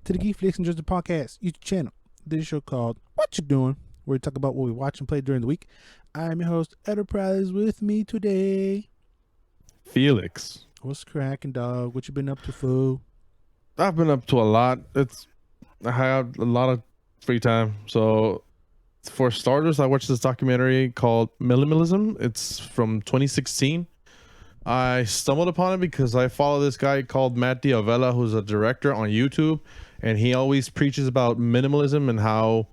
to the Geeks, and Just the Podcast YouTube channel. This show called What You Doing, where we talk about what we watch and play during the week. I'm your host, Enterprise. With me today, Felix. What's cracking, dog? What you been up to, fool? I've been up to a lot. I have a lot of free time. So for starters, I watched this documentary called Minimalism. It's from 2016. I stumbled upon it because I follow this guy called Matt Diavella, who's a director on YouTube, and he always preaches about minimalism and how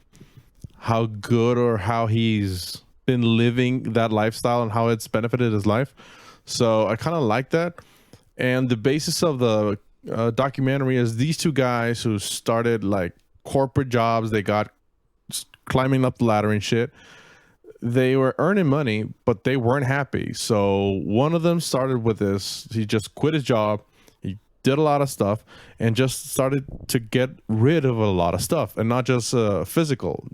good or how he's been living that lifestyle and how it's benefited his life. So I kind of like that. And the basis of the documentary is these two guys who started like corporate jobs. They got climbing up the ladder and shit. They were earning money, but they weren't happy. So one of them started with this. He just quit his job. He did a lot of stuff and just started to get rid of a lot of stuff, and not just physical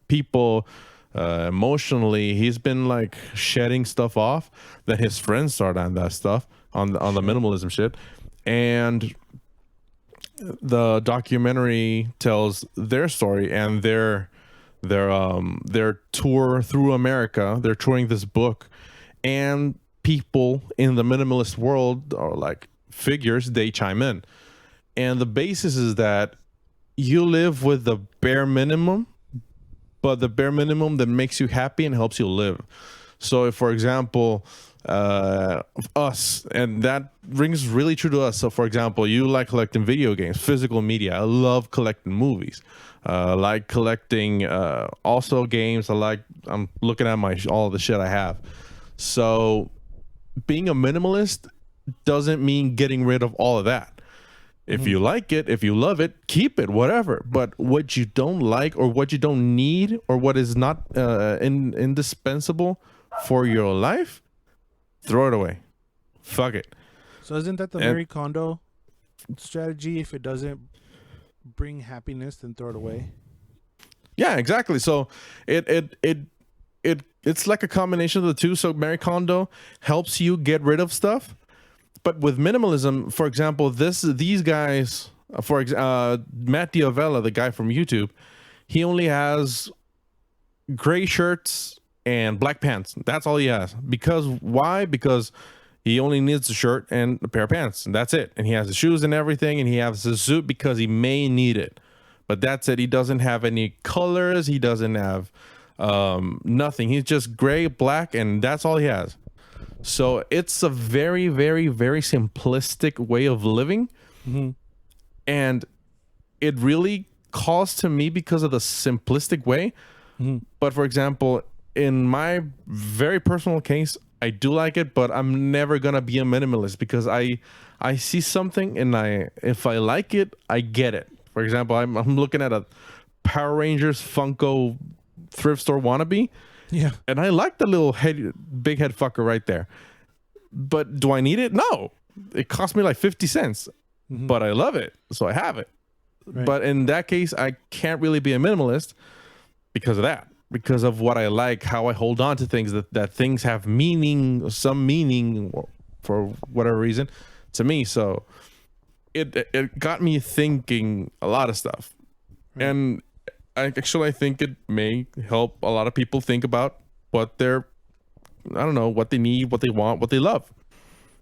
people, emotionally. He's been like shedding stuff off. Then his friends started on that stuff, on the minimalism shit. And the documentary tells their story and their tour through America. They're touring this book, and people in the minimalist world are like figures. They chime in, and the basis is that you live with the bare minimum, but the bare minimum that makes you happy and helps you live. So if, for example, us, and that rings really true to us. So for example, you like collecting video games, physical media. I love collecting movies. Like collecting also games. I'm looking at all the shit I have. So being a minimalist doesn't mean getting rid of all of that. If you like it, if you love it, keep it, whatever. But what you don't like, or what you don't need, or what is not indispensable for your life, throw it away. Fuck it. So isn't that the Marie Kondo strategy? If it doesn't bring happiness, then throw it away. Yeah, exactly. So it's like a combination of the two. So Marie Kondo helps you get rid of stuff, but with minimalism, for example, these guys, Matt Diavella, the guy from YouTube, he only has gray shirts and black pants. That's all he has. Because why? Because he only needs a shirt and a pair of pants, and that's it. And he has the shoes and everything, and he has a suit because he may need it. But that's it. He doesn't have any colors. He doesn't have nothing. He's just gray, black, and that's all he has. So it's a very, very, very simplistic way of living. Mm-hmm. And it really calls to me because of the simplistic way. Mm-hmm. But for example, in my very personal case, I do like it, but I'm never gonna be a minimalist because I see something and if I like it, I get it. For example, I'm looking at a Power Rangers Funko thrift store wannabe, yeah, and I like the little big head fucker right there. But do I need it? No, it cost me like 50 cents, but I love it, so I have it. Right. But in that case, I can't really be a minimalist because of that. Because of what I like, how I hold on to things, that things have meaning, some meaning for whatever reason to me. So it got me thinking a lot of stuff. Right. And I think it may help a lot of people think about what they're, I don't know, what they need, what they want, what they love.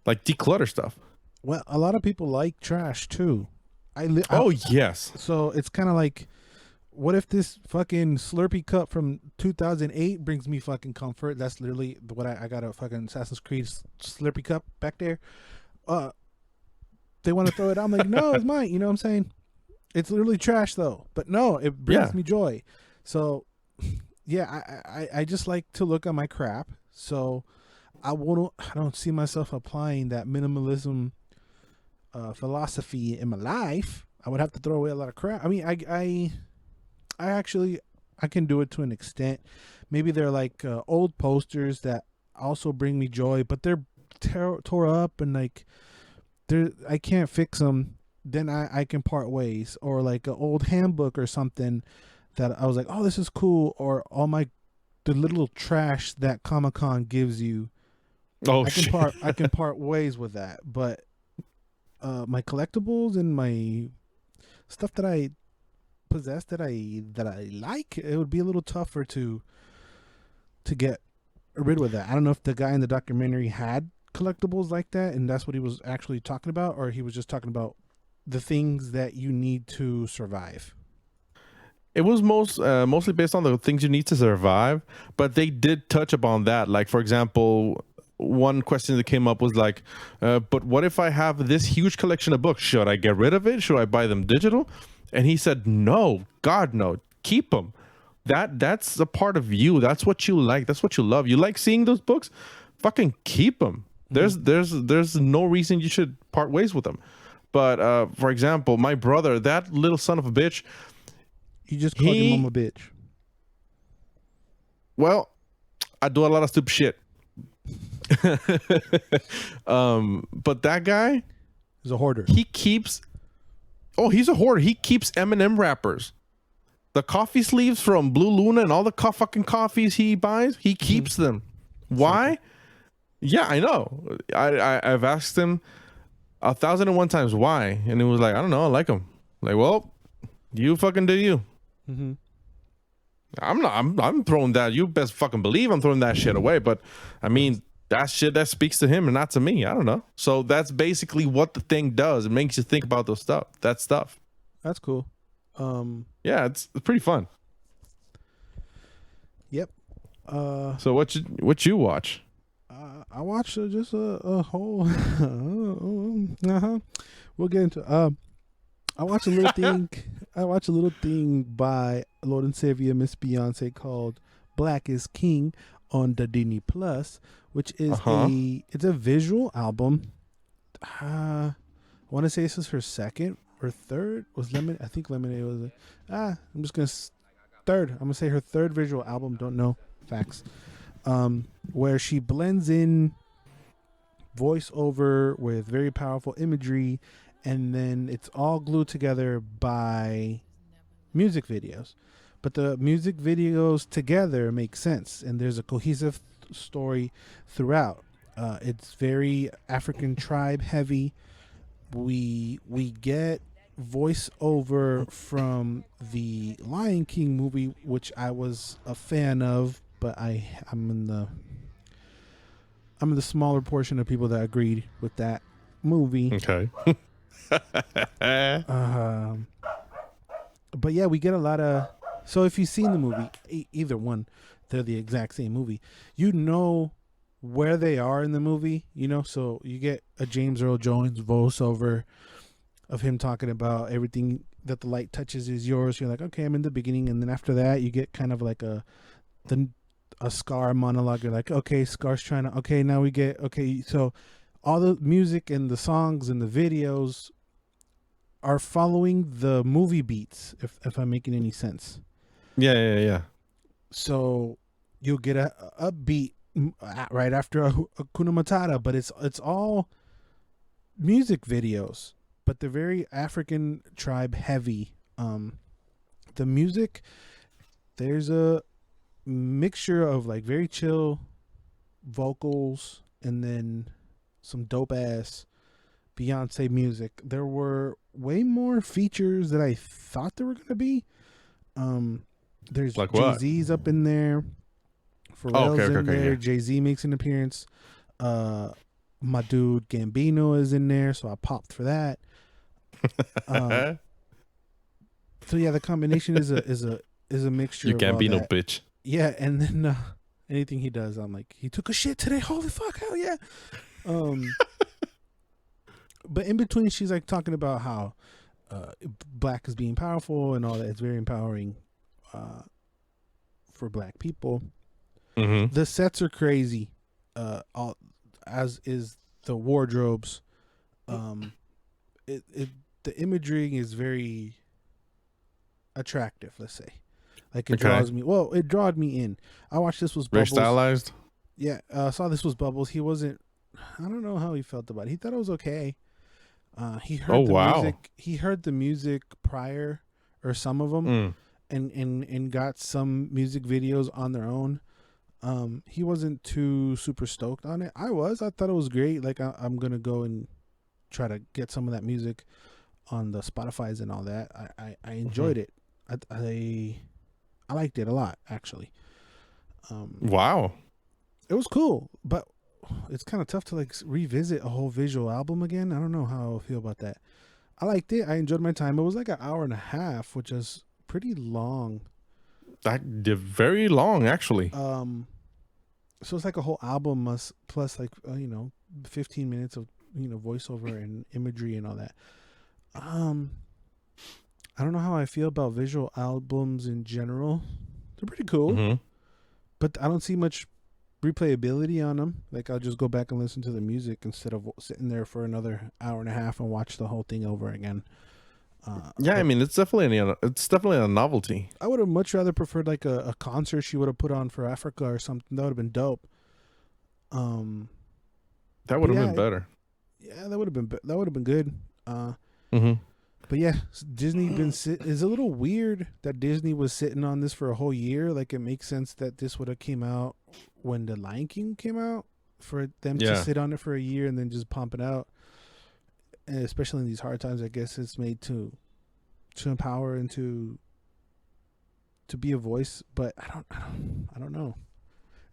Like declutter stuff. Well, a lot of people like trash too. Yes. So it's kind of like, what if this fucking Slurpee cup from 2008 brings me fucking comfort? That's literally what I got, a fucking Assassin's Creed Slurpee cup back there. They want to throw it out. I'm like, no, it's mine. You know what I'm saying? It's literally trash though. But no, it brings me joy. So yeah, I just like to look at my crap. So I don't see myself applying that minimalism philosophy in my life. I would have to throw away a lot of crap. I mean, I can do it to an extent. Maybe they're like old posters that also bring me joy, but they're tore up and like I can't fix them. Then I can part ways. Or like an old handbook or something that I was like, oh, this is cool. Or the little trash that Comic-Con gives you. Oh, I can part ways with that. But my collectibles and my stuff that I possess that I like, it would be a little tougher to get rid of that. I don't know if the guy in the documentary had collectibles like that, and that's what he was actually talking about, or he was just talking about the things that you need to survive. It was mostly based on the things you need to survive, but they did touch upon that. Like, for example, one question that came up was like, but what if I have this huge collection of books? Should I get rid of it? Should I buy them digital? And he said, no, God, no, keep them. That's a part of you. That's what you like. That's what you love. You like seeing those books? Fucking keep them. There's no reason you should part ways with them. But for example, my brother, that little son of a bitch, You just called your mom a bitch. well, I do a lot of stupid shit. But that guy He's a hoarder. he's a hoarder. He keeps M&M wrappers, the coffee sleeves from Blue Luna, and all the fucking coffees he buys. He keeps them. Why? Yeah, I know. I've asked him 1,001 times why, and it was like, I don't know, I like them. Like, well, you fucking do you. Mm-hmm. I'm throwing that. You best fucking believe I'm throwing that shit away. But I mean, that shit that speaks to him and not to me. I don't know. So that's basically what the thing does. It makes you think about those stuff. That stuff. That's cool. Yeah, it's pretty fun. Yep. So what you watch? I watched just a whole. We'll get into. I watched a little thing. I watched a little thing by Lord and Savior Miss Beyonce called "Black Is King" on the Disney Plus, which is it's a visual album. I want to say this is her second or third. Was Lemon? I think Lemonade was. I'm just gonna third. I'm gonna say her third visual album. Don't know facts. Where she blends in voiceover with very powerful imagery, and then it's all glued together by music videos. But the music videos together make sense, and there's a cohesive story throughout. It's very African tribe heavy. We get voiceover from the Lion King movie, which I was a fan of, but I'm in the smaller portion of people that agreed with that movie. Okay. But yeah, we get a lot of. So if you've seen the movie, either one, they're the exact same movie. You know where they are in the movie, So you get a James Earl Jones voiceover of him talking about everything that the light touches is yours. You're like, okay, I'm in the beginning, and then after that, you get kind of like a Scar monologue. You're like, okay, Scar's trying to. Okay, now we get. Okay, so all the music and the songs and the videos are following the movie beats, if I'm making any sense. Yeah. So you'll get a beat right after a Hakuna Matata, but it's all music videos, but they're very African tribe heavy. The music, there's a mixture of like very chill vocals and then some dope ass Beyonce music. There were way more features that I thought there were gonna be. There's like Jay-Z's up in there. Pharrell's in there. Yeah. Jay-Z makes an appearance. My dude Gambino is in there, so I popped for that. So yeah, the combination is a mixture. You of Gambino all that. bitch. Yeah, and then anything he does, I'm like, he took a shit today. Holy fuck, hell yeah. But in between, she's like talking about how black is being powerful and all that. It's very empowering for black people. Mm-hmm. The sets are crazy, as is the wardrobes. The imagery is very attractive. Let's say, like it draws me. Well, it drawed me in. I watched This Was Bubbles. Very stylized. Yeah, saw This Was Bubbles. He wasn't. I don't know how he felt about it. He thought it was okay. He heard music. He heard the music prior, or some of them, and got some music videos on their own. He wasn't too super stoked on it. I thought it was great. Like I'm gonna go and try to get some of that music. on the Spotify's and all that. I enjoyed it. I liked it a lot, actually. Wow. It was cool, but it's kind of tough to like revisit a whole visual album again. I don't know how I feel about that. I liked it. I enjoyed my time. It was like an hour and a half, which is pretty long. That did very long, actually. So it's like a whole album plus like 15 minutes of voiceover and imagery and all that. I don't know how I feel about visual albums in general. They're pretty cool, but I don't see much replayability on them. Like I'll just go back and listen to the music instead of sitting there for another hour and a half and watch the whole thing over again. I mean, it's definitely a novelty. I would have much rather preferred like a concert she would have put on for Africa or something. That would have been dope. That would have been better. Yeah, that would have been good. But yeah, Disney is a little weird that Disney was sitting on this for a whole year. Like it makes sense that this would have came out when The Lion King came out, for them to sit on it for a year and then just pump it out. And especially in these hard times, I guess it's made to empower and to be a voice. But I don't know.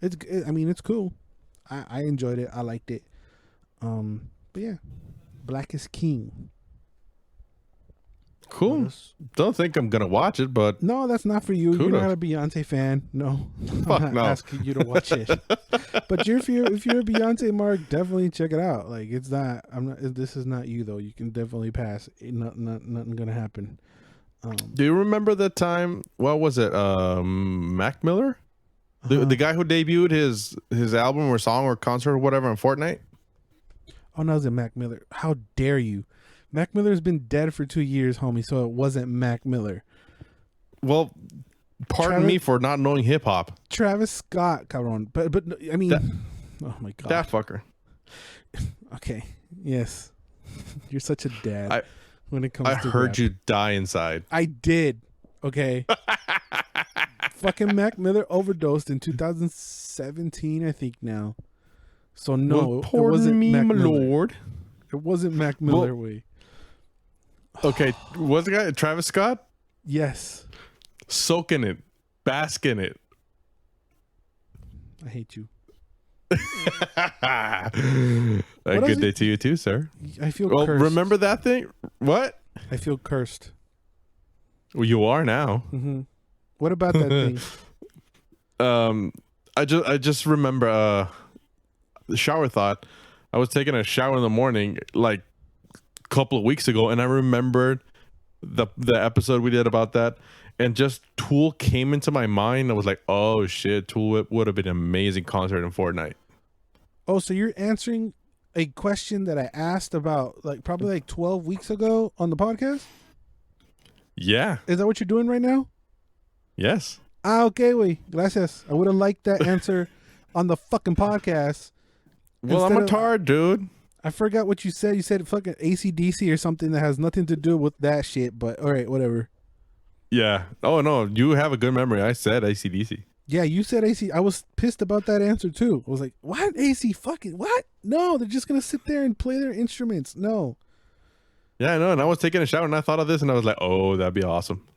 It's cool. I enjoyed it. I liked it. But yeah, Black is King. Cool. Don't think I'm gonna watch it, but no, that's not for you. Kudos. You're not a Beyonce fan. No, Fuck I'm not no. asking you to watch it. But if you're a Beyonce mark, definitely check it out. Like it's not. I'm not. This is not you though. You can definitely pass. Nothing gonna happen. Do you remember the time? What was it? Mac Miller, the guy who debuted his album or song or concert or whatever on Fortnite. Oh no, it was Mac Miller. How dare you? Mac Miller's been dead for 2 years, homie, so it wasn't Mac Miller. Well, pardon me for not knowing hip hop. Travis Scott, cabrón. But I mean, oh my god. That fucker. Okay. Yes. You're such a dad when it comes to I heard rap. you die inside. I did. Okay. Fucking Mac Miller overdosed in 2017, I think now. So no, well, it pardon wasn't me, Mac my Miller. lord. It wasn't Mac Miller way. Okay, what's the guy? Travis Scott? Yes. Soak in it. Bask in it. I hate you. A good day to you too, sir. I feel cursed. Remember that thing? What? I feel cursed. Well, you are now. Mm-hmm. What about that thing? I just remember the shower thought. I was taking a shower in the morning like a couple of weeks ago, and I remembered the episode we did about that, and just Tool came into my mind. I was like, oh shit, Tool would have been an amazing concert in Fortnite. Oh, so you're answering a question that I asked about probably 12 weeks ago on the podcast? Yeah. Is that what you're doing right now? Yes. Okay, güey. Gracias. I would have liked that answer on the fucking podcast. Well, I'm a tard, dude. I forgot what you said. You said fucking AC/DC or something that has nothing to do with that shit, but all right, whatever. Yeah. Oh, no. You have a good memory. I said AC/DC. Yeah, you said AC. I was pissed about that answer, too. I was like, what? AC fucking what? No, they're just going to sit there and play their instruments. No. Yeah, I know. And I was taking a shower and I thought of this and I was like, oh, that'd be awesome.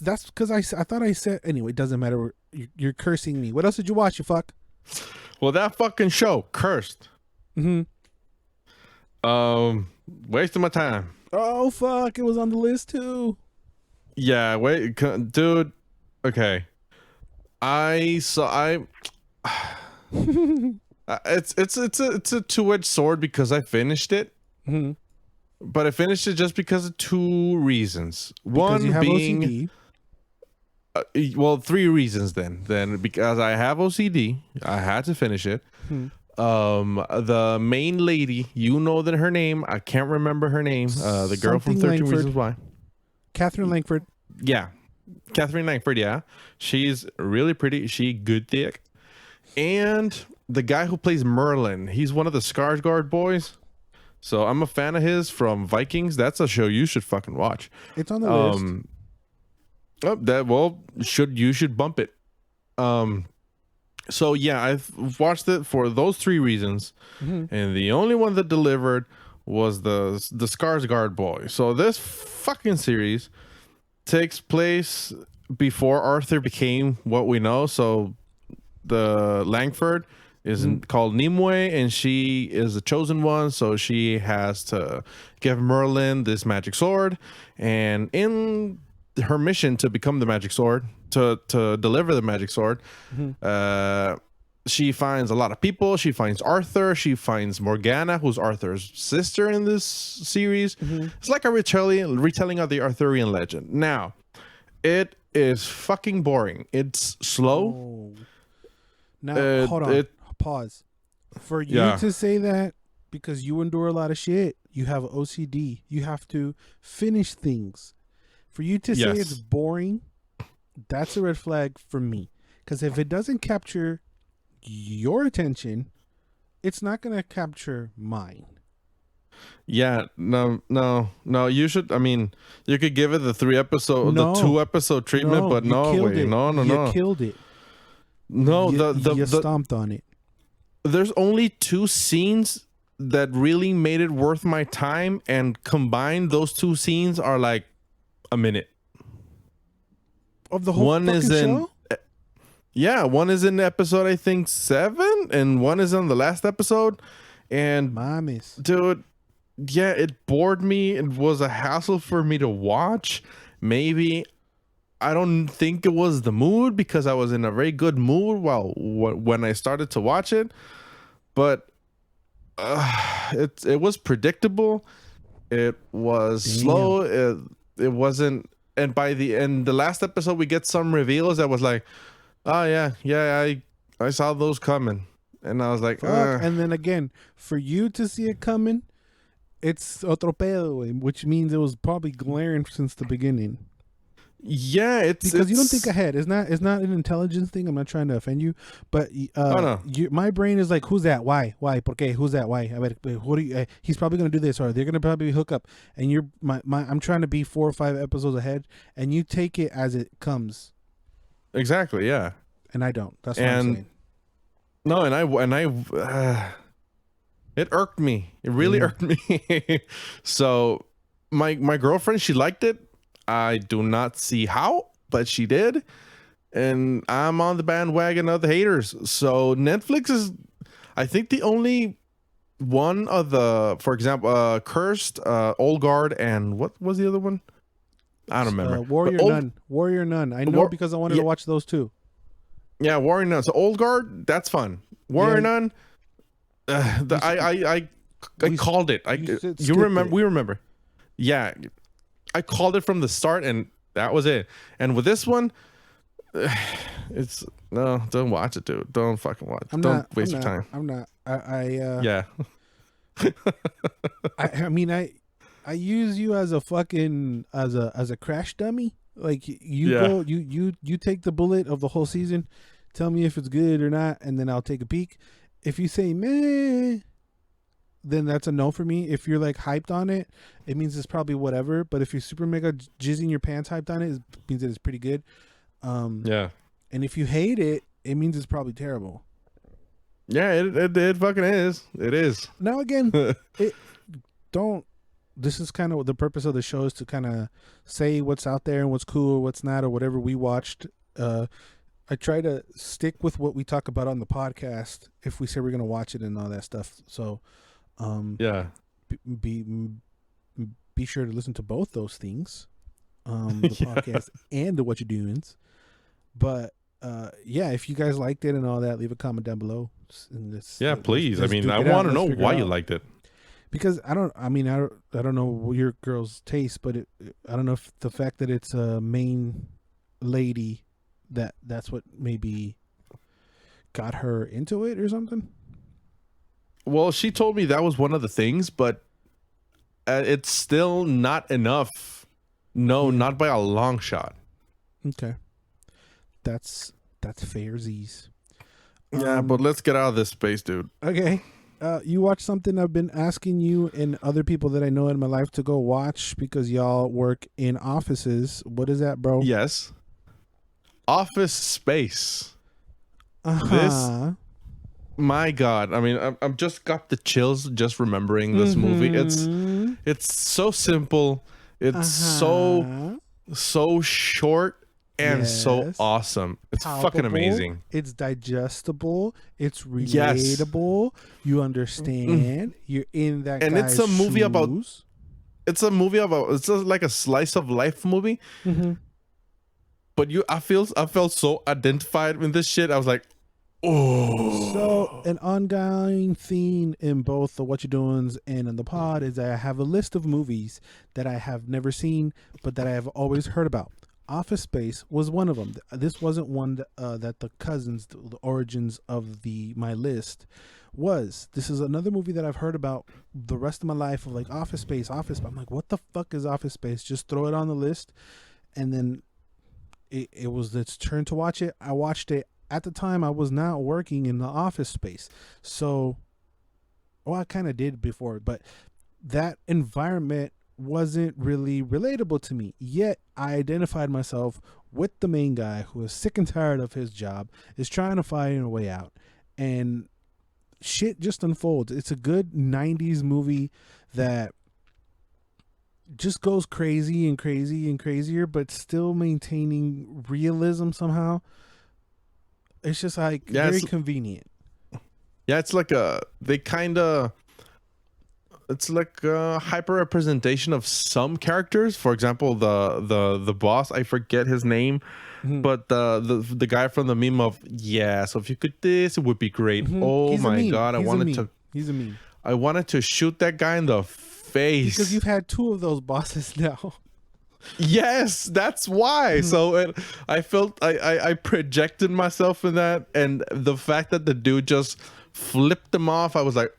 That's because I thought I said... Anyway, it doesn't matter. You're cursing me. What else did you watch, you fuck? Well, that fucking show, Cursed. Mm-hmm. Wasting my time. Oh, fuck. It was on the list, too. Yeah, wait, dude. Okay. It's a two-edged sword because I finished it. Mm-hmm. But I finished it just because of two reasons. Because One you have being... OCD. Well, three reasons then because I have OCD, I had to finish it. The main lady, you know that her name, I can't remember her name. The girl from 13 Reasons Why. Catherine Langford. Yeah. Catherine Langford, yeah. She's really pretty. She good thick. And the guy who plays Merlin, he's one of the Skarsgård boys. So I'm a fan of his from Vikings. That's a show you should fucking watch. It's on the list. You should bump it. So yeah, I've watched it for those three reasons, and the only one that delivered was the Skarsgård boy. So this fucking series takes place before Arthur became what we know. So the Langford is called Nimue, and she is the chosen one. So she has to give Merlin this magic sword, and in her mission to become the magic sword, to deliver the magic sword, she finds a lot of people. She finds Arthur. She finds Morgana, who's Arthur's sister in this series. It's like a retelling of the Arthurian legend. Now, it is fucking boring. It's slow. Oh. Now, hold on. Pause. For you to say that, because you endure a lot of shit, you have OCD. You have to finish things. For you to say it's boring, that's a red flag for me. Because if it doesn't capture your attention, it's not going to capture mine. Yeah, no. You should. I mean, you could give it the 2-episode treatment, but no, You killed it. No, you stomped on it. There's only 2 scenes that really made it worth my time, and combined, those 2 scenes are like a minute. Of the whole show? Yeah, one is in episode, I think 7, and one is on the last episode. And Mames. Dude, yeah, it bored me. It was a hassle for me to watch. Maybe I don't think it was the mood, because I was in a very good mood when I started to watch it. But it was predictable. It was slow. It wasn't. And by the end, the last episode, we get some reveals that was like, oh yeah, I saw those coming, and I was like, and then again, for you to see it coming, it's otro pedo, which means it was probably glaring since the beginning. Yeah, it's because you don't think ahead. It's not an intelligence thing. I'm not trying to offend you, but my brain is like, who's that? Why? Porque? Who's that? Why? I mean, what do you? He's probably gonna do this, or they're gonna probably hook up. And you're I'm trying to be 4 or 5 episodes ahead, and you take it as it comes. Exactly. Yeah. And I don't. That's what I'm saying. No, and I it irked me. It really irked me. So my girlfriend, she liked it. I do not see how, but she did. And I'm on the bandwagon of the haters. So Netflix is, I think, the only one of the, for example, Cursed, Old Guard, and what was the other one? I don't remember. Warrior Nun. I know because I wanted to watch those too. Yeah, Warrior Nun. So Old Guard, that's fun. Warrior Nun, I called it. You remember? We remember. Yeah. I called it from the start, and that was it. And with this one, don't watch it, dude. Don't fucking watch it. Don't waste your time. I'm not. Yeah. I mean, I use you as a fucking as a crash dummy. Like you take the bullet of the whole season, tell me if it's good or not, and then I'll take a peek. If you say meh, then that's a no for me. If you're like hyped on it, it means it's probably whatever. But if you're super mega jizzing your pants hyped on it, it means that it's pretty good. Yeah. And if you hate it, it means it's probably terrible. Yeah, it fucking is. It is. Now again, this is kind of the purpose of the show, is to kind of say what's out there and what's cool, what's not, or whatever we watched. I try to stick with what we talk about on the podcast if we say we're going to watch it and all that stuff. So, yeah, be sure to listen to both those things, the podcast and the What You Doings. But if you guys liked it and all that, leave a comment down below. Please. I mean, I want to know why you liked it. Because I don't know your girl's taste, but I don't know if the fact that it's a main lady, that's what maybe got her into it or something. Well, she told me that was one of the things, but it's still not enough. No, not by a long shot. Okay, that's fairsies. Yeah, but let's get out of this space, dude. Okay. You watch something I've been asking you and other people that I know in my life to go watch because y'all work in offices. What is that, bro? Yes. Office Space. Uh-huh. My God, I mean, I'm just got the chills just remembering this movie. It's so simple. It's so short and so Yes. awesome. It's fucking Palpable. amazing. It's digestible. It's Yes. relatable. You understand. You're in that And guy's it's a movie about shoes. it's just like a slice of life movie. Mm-hmm. But I felt so identified in this shit. I was like, oh. So an ongoing theme in both the What You Doins and in the pod is that I have a list of movies that I have never seen, but that I have always heard about. Office Space was one of them. This wasn't one that the cousins, the origins of my list was. This is another movie that I've heard about the rest of my life of like Office Space. I'm like, what the fuck is Office Space? Just throw it on the list. And then it was its turn to watch it. I watched it. At the time, I was not working in the office space. So, well, I kind of did before, but that environment wasn't really relatable to me. Yet, I identified myself with the main guy who is sick and tired of his job, is trying to find a way out. And shit just unfolds. It's a good 90s movie that just goes crazy and crazy and crazier, but still maintaining realism somehow. It's just like very convenient. Yeah, it's like it's like a hyper representation of some characters. For example, the boss, I forget his name, but the guy from the meme of so if you could this, it would be great. Oh He's my God, He's a meme. I wanted to shoot that guy in the face because you've had 2 of those bosses now. Yes, that's why. So I felt I projected myself in that, and the fact that the dude just flipped him off, I was like,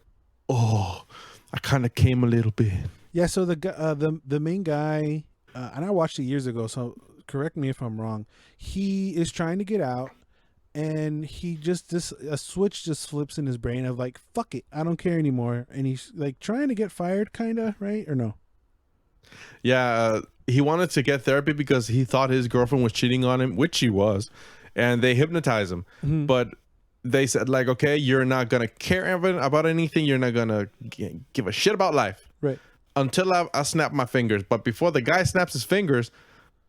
oh, I kind of came a little bit. Yeah. So the main guy, and I watched it years ago. So correct me if I'm wrong. He is trying to get out, and he a switch just flips in his brain of like, fuck it, I don't care anymore, and he's like trying to get fired, kind of, right or no? Yeah. He wanted to get therapy because he thought his girlfriend was cheating on him, which she was, and they hypnotized him. But they said like, okay, you're not gonna care about anything. You're not gonna give a shit about life, right? Until I snap my fingers. But before the guy snaps his fingers,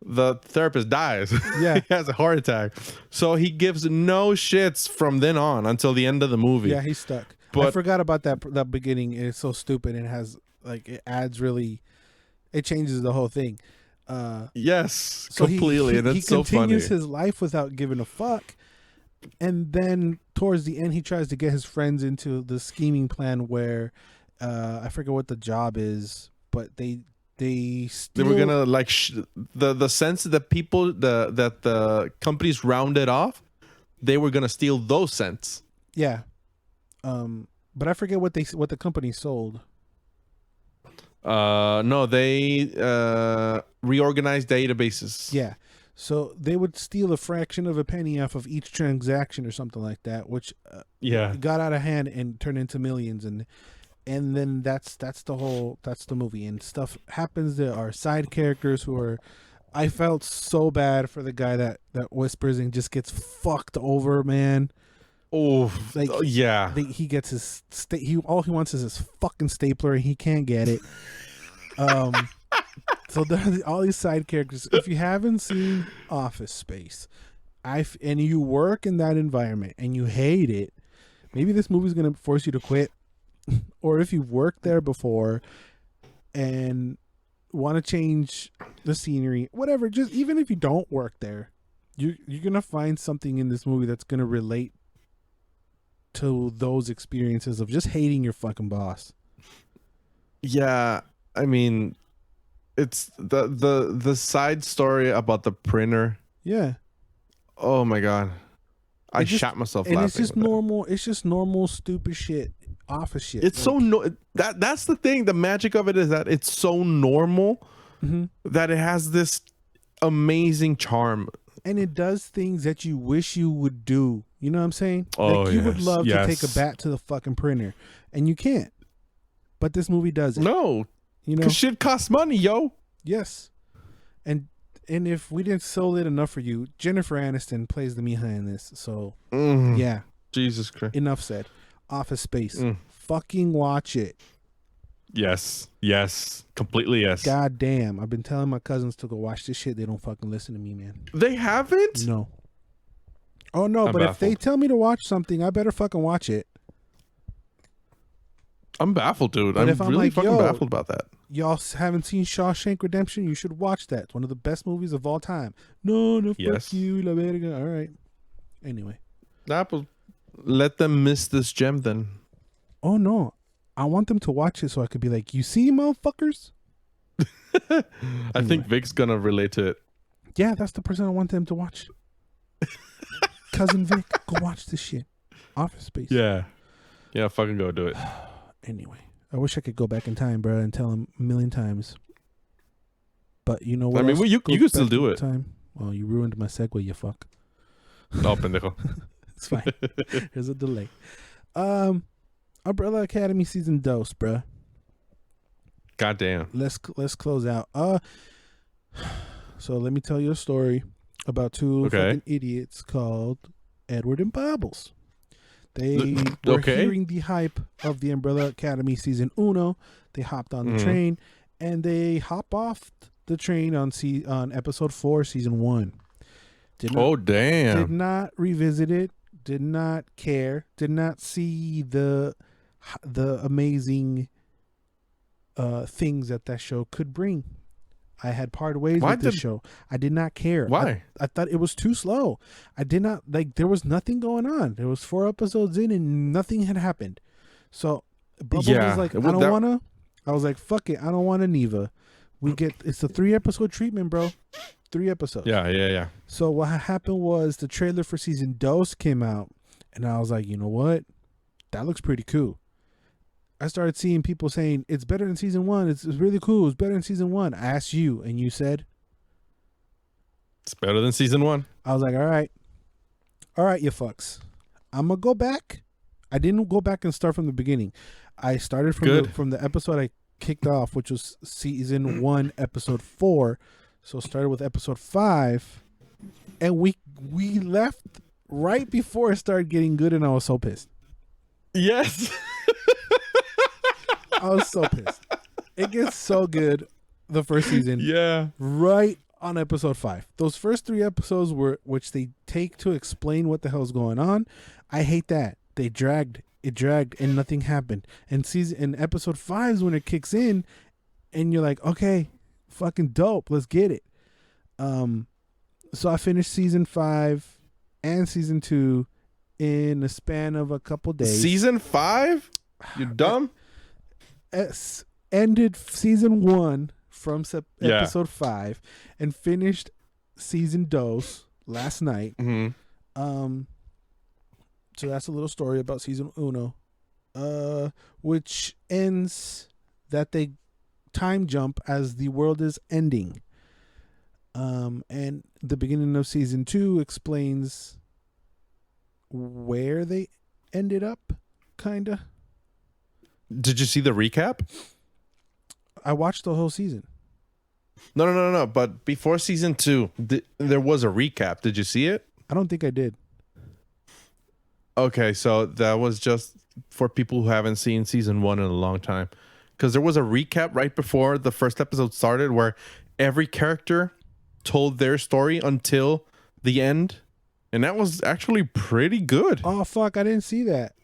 the therapist dies. Yeah, he has a heart attack. So he gives no shits from then on until the end of the movie. Yeah, he's stuck. But I forgot about that beginning. It's so stupid and has like it changes the whole thing. Yes, so completely. And that's so funny. He continues his life without giving a fuck. And then towards the end, he tries to get his friends into the scheming plan where I forget what the job is, but they were gonna like the sense that people that the companies rounded off, they were gonna steal those cents. Yeah, but I forget what the company sold. No, they reorganized databases. Yeah, so they would steal a fraction of a penny off of each transaction or something like that, which got out of hand and turned into millions, and then that's the movie, and stuff happens. There are side characters who are. I felt so bad for the guy that whispers and just gets fucked over, man. Oh, like yeah. He gets his all he wants is his fucking stapler and he can't get it. So all these side characters. If you haven't seen Office Space, and you work in that environment and you hate it, maybe this movie's gonna force you to quit. Or if you've worked there before and want to change the scenery, whatever. Just even if you don't work there, you're gonna find something in this movie that's gonna relate to those experiences of just hating your fucking boss. Yeah, I mean, it's the side story about the printer. Yeah. Oh my God, I shot myself laughing. And it's just normal. It's just normal stupid shit, office shit. It's like, that's the thing. The magic of it is that it's so normal that it has this amazing charm. And it does things that you wish you would do. You know what I'm saying? Oh, like you would love to take a bat to the fucking printer, and you can't. But this movie does it. No, you know, because shit costs money, yo. Yes, and if we didn't sell it enough for you, Jennifer Aniston plays the Mija in this. So yeah, Jesus Christ. Enough said. Office Space. Fucking watch it. Yes. Completely yes. God damn. I've been telling my cousins to go watch this shit. They don't fucking listen to me, man. They haven't? No. Oh, no. But if they tell me to watch something, I better fucking watch it. I'm baffled, dude. But I'm really like, fucking baffled about that. Y'all haven't seen Shawshank Redemption? You should watch that. It's one of the best movies of all time. No, fuck you, la verga. All right. Anyway. Apple, let them miss this gem then. Oh, no. I want them to watch it so I could be like, you see, motherfuckers? I think Vic's gonna relate to it. Yeah, that's the person I want them to watch. Cousin Vic, go watch this shit. Office Space. Yeah, fucking go do it. Anyway, I wish I could go back in time, bro, and tell him a million times. But you know what? I mean, you can still do it. Time? Well, you ruined my segue, you fuck. No, pendejo. It's fine. There's a delay. Umbrella Academy season dose, bro. Goddamn. Let's close out. So let me tell you a story about two fucking idiots called Edward and Bobbles. They were hearing the hype of the Umbrella Academy season uno. They hopped on the train, and they hop off the train on episode 4, season 1. Did not revisit it. Did not care. Did not see the amazing things that show could bring. I had parted ways with this show. I did not care. Why? I thought it was too slow. I did not there was nothing going on. There was 4 episodes in and nothing had happened. So Bubbles was like, I don't wanna. I was like, fuck it, I don't want a Neva. It's a 3-episode treatment, bro. 3 episodes. Yeah. So what happened was the trailer for season Dos came out, and I was like, you know what? That looks pretty cool. I started seeing people saying it's better than season 1. It's really cool. It's better than season 1. I asked you, and you said it's better than season 1. I was like, all right, you fucks. I'm gonna go back. I didn't go back and start from the beginning. I started from the episode I kicked off, which was season 1, episode 4. So started with episode 5, and we left right before it started getting good, and I was so pissed. Yes. I was so pissed. It gets so good the first season. Yeah. Right on episode 5. Those first 3 episodes which they take to explain what the hell's going on. I hate that. It dragged and nothing happened. And episode 5 is when it kicks in and you're like, okay, fucking dope. Let's get it. So I finished season 5 and season 2 in a span of a couple days. Season 5? You dumb? Ended season 1 from episode 5 and finished season Dos last night. Mm-hmm. So that's a little story about season uno, which ends that they time jump as the world is ending. And the beginning of season 2 explains where they ended up, kinda. Did you see the recap? I watched the whole season. No. But before season 2, there was a recap. Did you see it? I don't think I did. Okay, so that was just for people who haven't seen season 1 in a long time. Because there was a recap right before the first episode started where every character told their story until the end. And that was actually pretty good. Oh, fuck. I didn't see that.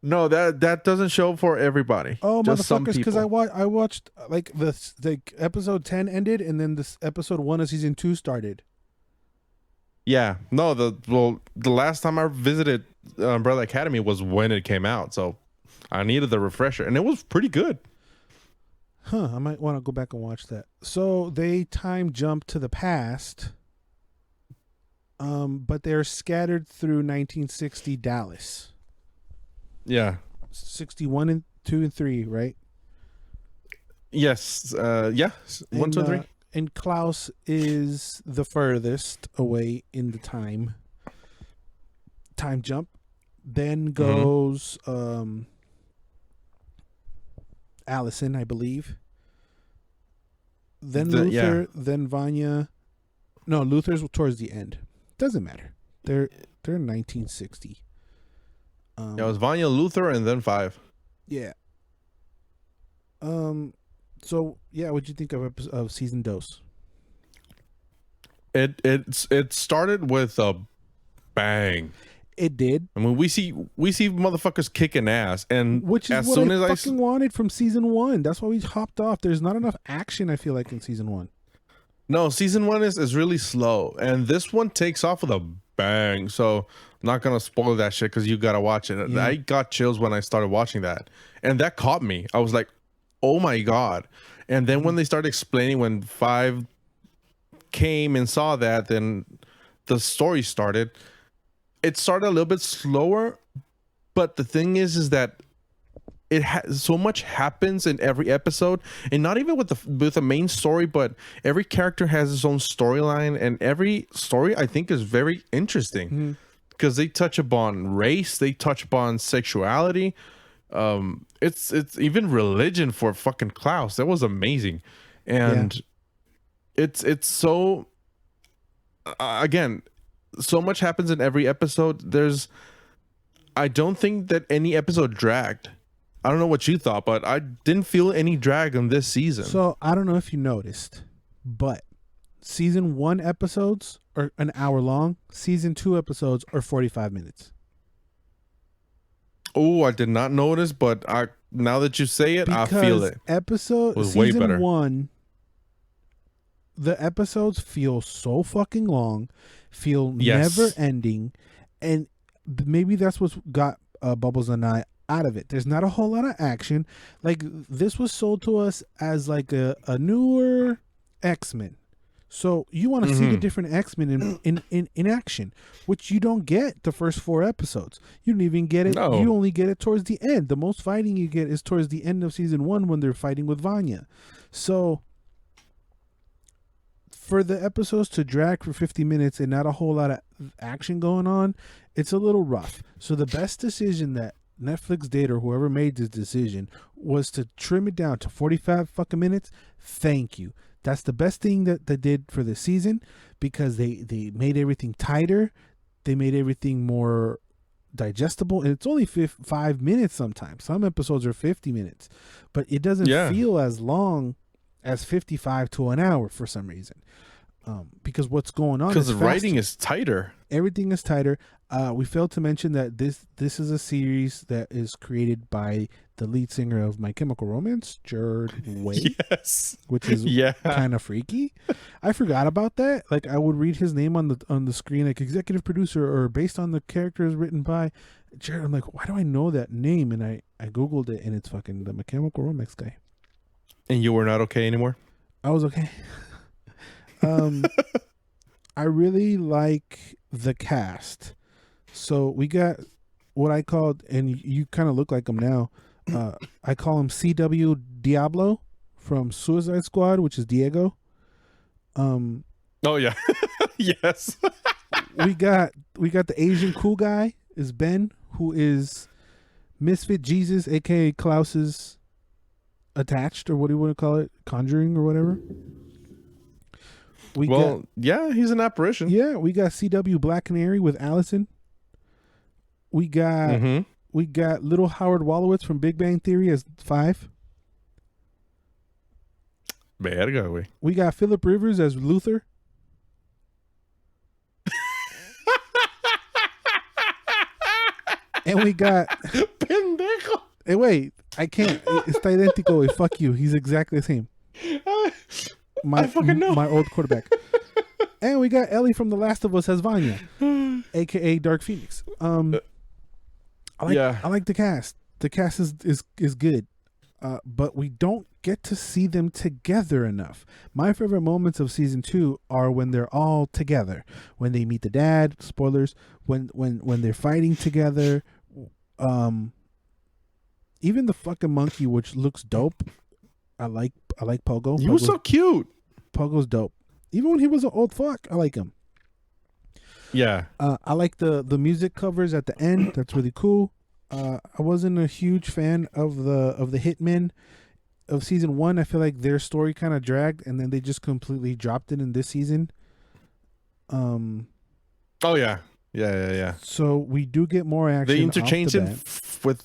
No, that doesn't show for everybody. Oh, just motherfuckers, because I watched like the episode 10 ended and then this episode 1 of season 2 started. Yeah. No, the last time I visited Umbrella Academy was when it came out. So I needed the refresher and it was pretty good. Huh, I might want to go back and watch that. So they time jump to the past. But they're scattered through 1960 Dallas. Yeah. 61 and 2 and 3, right? Yes. Yeah. 1, 2, 3. And Klaus is the furthest away in the time jump. Then goes Allison, I believe. Then Luther, then Vanya. No, Luther's towards the end. Doesn't matter. They're in 1960. Yeah, it was Vanya, Luther, and then 5. Yeah. So yeah, what'd you think of season dose? It started with a bang. It did, I mean, we see motherfuckers kicking ass, and which is as what soon I as fucking wanted from season 1. That's why we hopped off. There's not enough action, I feel like, in season 1. no, season 1 is really slow, and this one takes off with a bang. So I'm not gonna spoil that shit because you gotta watch it. Yeah. I got chills when I started watching that, and that caught me. I was like, oh my god. And then when they started explaining when 5 came and saw that, then the story started. It started a little bit slower, but the thing is that it has so much happens in every episode, and not even with the main story, but every character has its own storyline, and every story I think is very interesting because they touch upon race, they touch upon sexuality, it's even religion for fucking Klaus. That was amazing. And it's so again, so much happens in every episode. I don't think that any episode dragged. I don't know what you thought, but I didn't feel any drag on this season. So I don't know if you noticed, but season 1 episodes are an hour long. Season 2 episodes are 45 minutes. Oh, I did not notice, but now that you say it, I feel it. Season way better. 1, the episodes feel so fucking long, feel never ending, and maybe that's what's got Bubbles and I out of it. There's not a whole lot of action. Like, this was sold to us as like a newer X-Men. So you want to see the different X-Men in action, which you don't get the first 4 episodes. You don't even get it. No. You only get it towards the end. The most fighting you get is towards the end of season 1 when they're fighting with Vanya. So for the episodes to drag for 50 minutes and not a whole lot of action going on, it's a little rough. So the best decision that Netflix did, or whoever made this decision, was to trim it down to 45 fucking minutes. Thank you. That's the best thing that they did for the season, because they made everything tighter. They made everything more digestible, and it's only 5 minutes sometimes. Some episodes are 50 minutes, but it doesn't feel as long as 55 to an hour for some reason. Because what's going on, because the writing is tighter. Everything is tighter. We failed to mention that this is a series that is created by the lead singer of My Chemical Romance, Jared Way. Yes, which is kind of freaky. I forgot about that. Like, I would read his name on the screen, like executive producer or based on the characters written by Jared. I'm like, why do I know that name? And I googled it, and it's fucking the My Chemical Romance guy. And you were not okay anymore? I was okay. I really like the cast. So we got what I called, and you kind of look like him now. I call him CW Diablo from Suicide Squad, which is Diego. Oh yeah, yes. we got the Asian cool guy is Ben, who is Misfit Jesus, aka Klaus's attached, or what do you want to call it, conjuring or whatever. He's an apparition. Yeah, we got CW Black Canary with Allison. We got little Howard Wolowitz from Big Bang Theory as 5. Verga, güey. We got Philip Rivers as Luther. And we got Pendejo. Hey, wait, I can't. Está idéntico, güey. Fuck you. He's exactly the same. I fucking know. My old quarterback. And we got Ellie from The Last of Us as Vanya, aka Dark Phoenix. I like the cast. The cast is good. But we don't get to see them together enough. My favorite moments of season 2 are when they're all together. When they meet the dad, spoilers, when they're fighting together. Even the fucking monkey, which looks dope. I like Pogo. He was so cute. Pogo's dope. Even when he was an old fuck, I like him. Yeah. I like the music covers at the end. That's really cool. I wasn't a huge fan of the Hitmen of season 1. I feel like their story kind of dragged, and then they just completely dropped it in this season. Oh yeah. Yeah. So we do get more action. They interchange it with.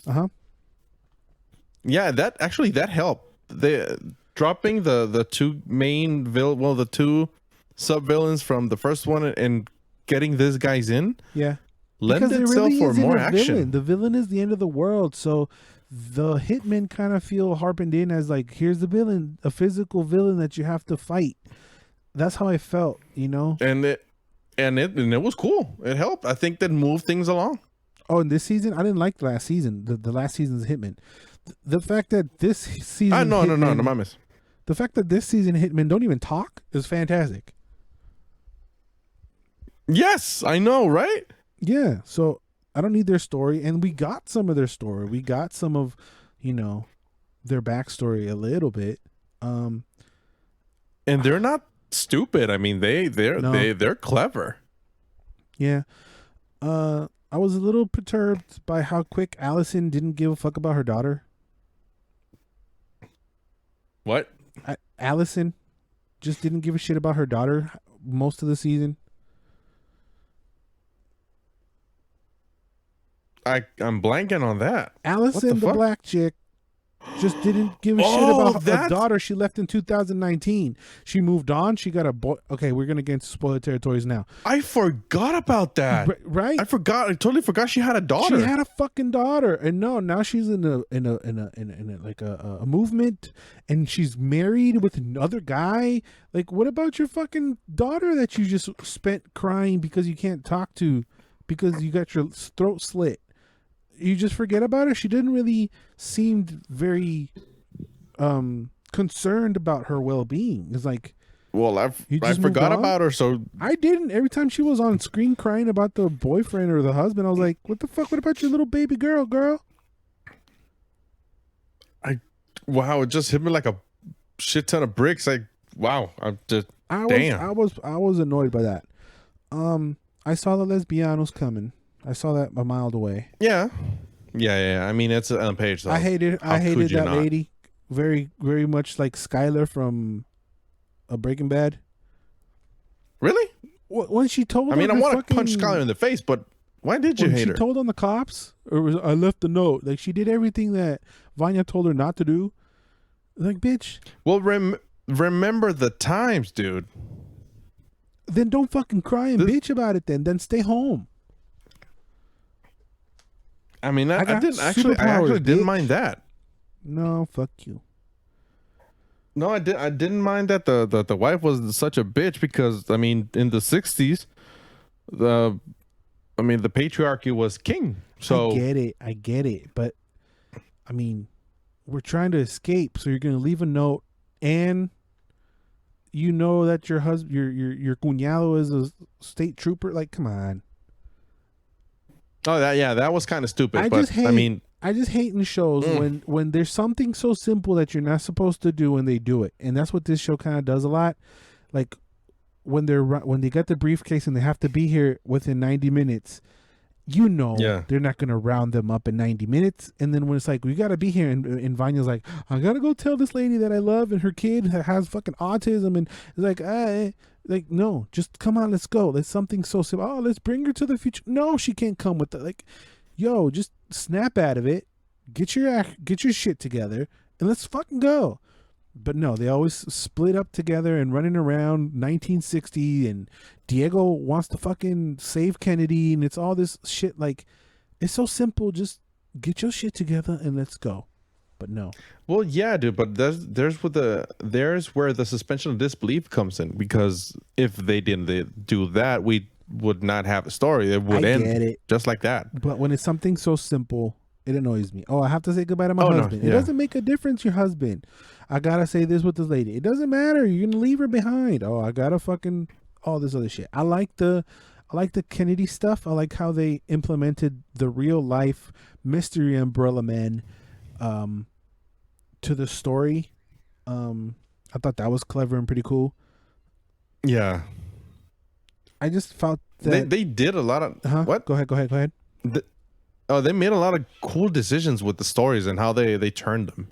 Yeah, that helped. They dropping the two main the two sub villains from the first one and getting these guys in. Yeah. Lend itself for more action. The villain is the end of the world, so the hitmen kind of feel harpened in as like, here's the villain, a physical villain that you have to fight. That's how I felt, you know. And it was cool. It helped. I think that moved things along. Oh, and this season, I didn't like last season. The last season's Hitman. The fact that this season, no, mames. The fact that this season Hitmen don't even talk is fantastic. Yes, I know, right? Yeah. So I don't need their story, and we got some of their story. We got some of, you know, their backstory a little bit. And they're not stupid. I mean, they're clever. Yeah. I was a little perturbed by how quick Allison didn't give a fuck about her daughter. What? Allison just didn't give a shit about her daughter most of the season. I'm blanking on that. Allison, the black chick, just didn't give a shit about her daughter she left in 2019. She moved on. She got a boy. Okay, we're gonna get into spoiler territories now. I forgot about that. Right? I totally forgot she had a daughter. She had a fucking daughter, and now she's in a like a movement, and she's married with another guy. Like, what about your fucking daughter that you just spent crying because you can't talk to, because you got your throat slit? You just forget about her? She didn't really seem very concerned about her well-being. It's like, well, I forgot about her, so I didn't. Every time she was on screen crying about the boyfriend or the husband, I was like, what the fuck? What about your little baby girl? Wow, it just hit me like a shit ton of bricks. Like, wow, damn. I was annoyed by that. I saw the Lesbianos coming. I saw that a mile away. Yeah. I mean, it's on page though. I hated that lady. Very, very much like Skylar from Breaking Bad. Really? When she told, I mean, I want to punch Skylar in the face, but why did you hate her? She told on the cops, I left the note. Like, she did everything that Vanya told her not to do. Like, bitch. Well, remember the times, dude. Then don't fucking cry and bitch about it. Then stay home. I mean, I actually didn't mind that. No, fuck you. No, I didn't mind that the wife was such a bitch, because I mean, in the 60s, the patriarchy was king. So I get it, but I mean, we're trying to escape, so you're gonna leave a note, and you know that your husband, your cuñado is a state trooper. Like, come on. Oh, that was kind of stupid. I just hate in shows when there's something so simple that you're not supposed to do and they do it, and that's what this show kind of does a lot. Like when they get the briefcase and they have to be here within 90 minutes. You know, they're not gonna round them up in 90 minutes, and then when it's like, we gotta be here, and Vanya's like, I gotta go tell this lady that I love and her kid that has fucking autism, and it's like, like, no, just come on, let's go. There's something so simple. Oh, let's bring her to the future. No, she can't come with that. Like, yo, just snap out of it, get your shit together, and let's fucking go. But no, they always split up together and running around 1960, and Diego wants to fucking save Kennedy, and it's all this shit. Like, it's so simple. Just get your shit together and let's go. But no. Well, yeah, dude, but there's where the suspension of disbelief comes in, because if they didn't do that, we would not have a story. It would end just like that. But when it's something so simple, it annoys me. Oh, I have to say goodbye to my husband. No, yeah. It doesn't make a difference, your husband. I gotta say this with this lady. It doesn't matter. You're gonna leave her behind. Oh, I gotta fucking all this other shit. I like the Kennedy stuff. I like how they implemented the real life mystery umbrella men to the story. I thought that was clever and pretty cool. Yeah. I just felt that they did a lot of what? Go ahead. They made a lot of cool decisions with the stories and how they turned them.